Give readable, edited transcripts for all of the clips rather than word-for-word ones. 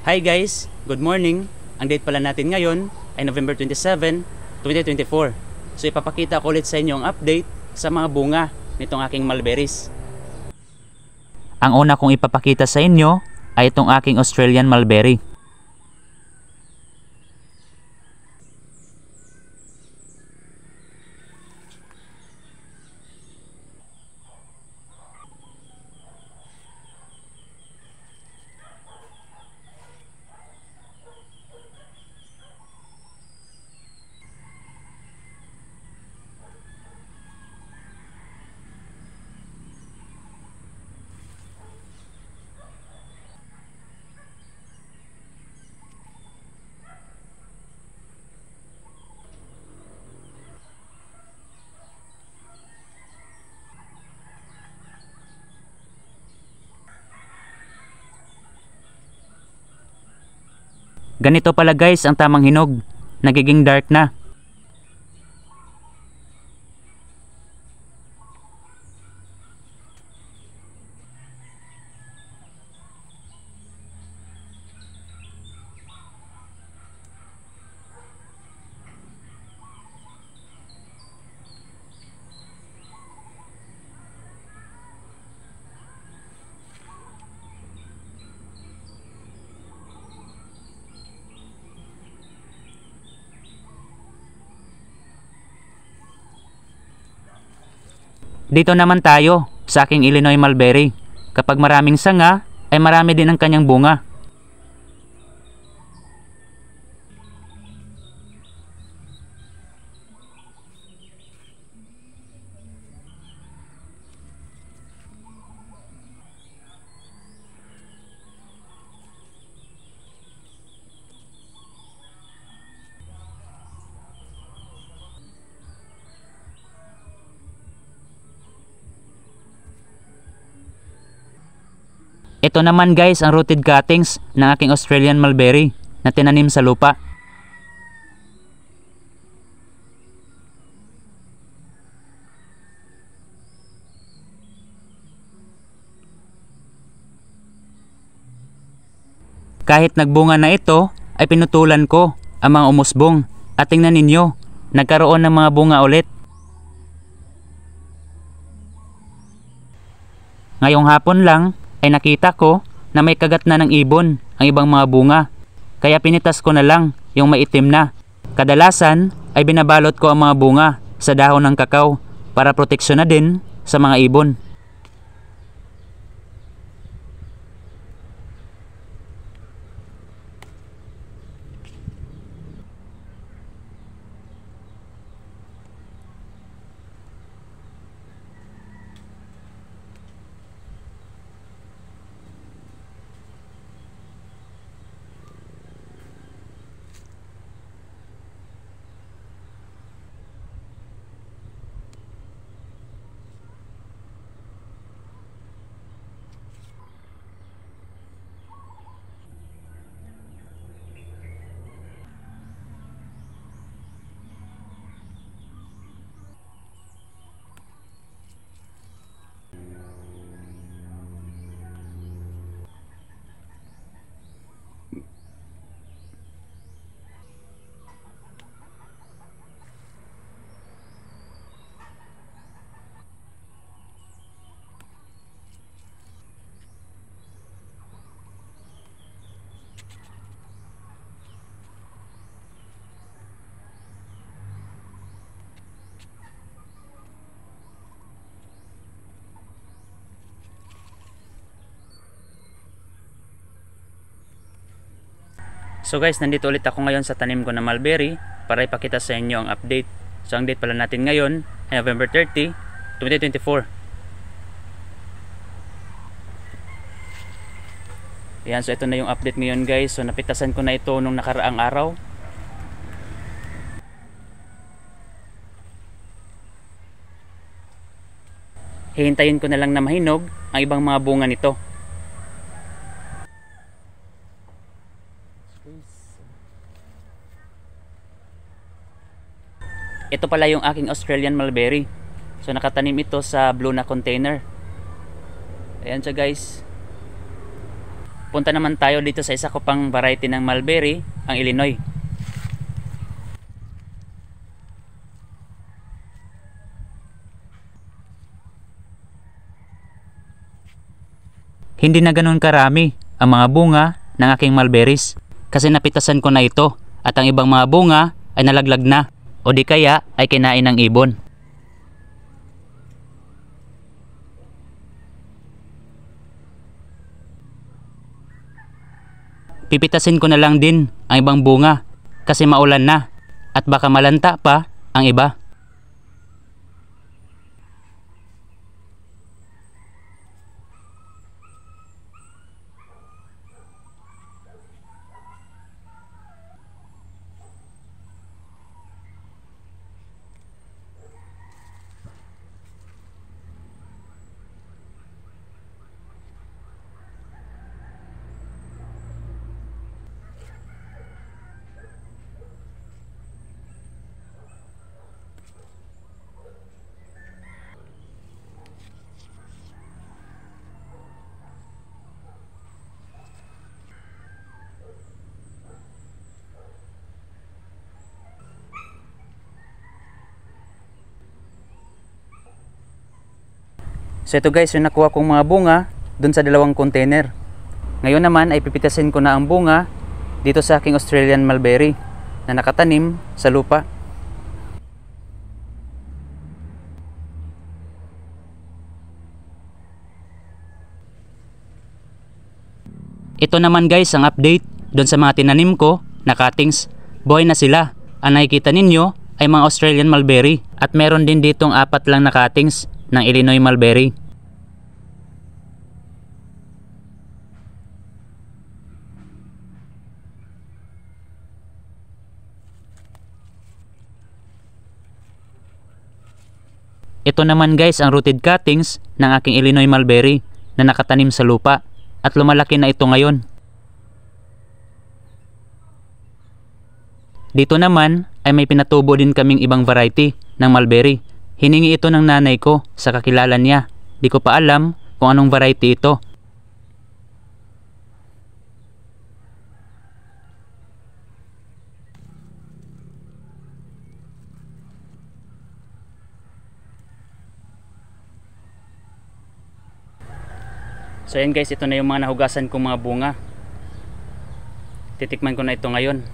Hi guys, good morning. Ang date pala natin ngayon ay November 27, 2024. So ipapakita ko ulit sa inyo ang update sa mga bunga nitong aking mulberries. Ang una kong ipapakita sa inyo ay itong aking Australian mulberry. Ganito pala guys ang tamang hinog. Nagiging dark na. Dito naman tayo sa aking Illinois mulberry. Kapag maraming sanga, ay marami din ang kanyang bunga. Ito naman guys ang rooted cuttings ng aking Australian mulberry na tinanim sa lupa. Kahit nagbunga na ito, ay pinutulan ko ang mga umusbong at tingnan ninyo, nagkaroon ng mga bunga ulit. Ngayong hapon lang ay nakita ko na may kagat na ng ibon ang ibang mga bunga. Kaya pinitas ko na lang yung maitim na. Kadalasan ay binabalot ko ang mga bunga sa dahon ng kakao para proteksyon na din sa mga ibon. So guys, nandito ulit ako ngayon sa tanim ko na mulberry para ipakita sa inyo ang update. So ang date pala natin ngayon ay November 30, 2024. Ayan, so ito na yung update ngayon guys. So napitasan ko na ito nung nakaraang araw. Hihintayin ko na lang na mahinog ang ibang mga bunga nito. Ito pala yung aking Australian mulberry. So nakatanim ito sa blue na container. Ayan siya guys. punta naman tayo dito sa isa ko pang variety ng mulberry, ang Illinois. Hindi na ganun karami ang mga bunga ng aking mulberries kasi napitasan ko na ito at ang ibang mga bunga ay nalaglag na o di kaya ay kinain ng ibon. Pipitasin ko na lang din ang ibang bunga kasi maulan na at baka malanta pa ang iba. So ito guys, yung nakuha kong mga bunga dun sa dalawang container. Ngayon naman ay pipitasin ko na ang bunga dito sa aking Australian mulberry na nakatanim sa lupa. Ito naman guys ang update dun sa mga tinanim ko na cuttings. Buhay na sila. Ang nakikita ninyo ay mga Australian mulberry at meron din ditong 4 lang na cuttings ng Illinois mulberry. Ito naman guys ang rooted cuttings ng aking Illinois mulberry na nakatanim sa lupa at lumalaki na ito ngayon. Dito naman ay may pinatubo din kaming ibang variety ng mulberry. Hiningi ito ng nanay ko sa kakilala niya. Di ko pa alam kung anong variety ito. So ayan guys, ito na yung mga nahugasan kong mga bunga. Titikman ko na ito ngayon.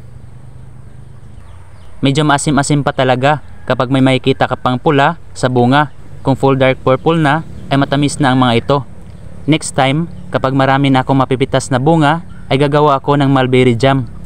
Medyo maasim-asim pa talaga kapag may makikita ka pang pula sa bunga. Kung full dark purple na, ay matamis na ang mga ito. Next time, kapag marami na akong mapipitas na bunga, ay gagawa ako ng mulberry jam.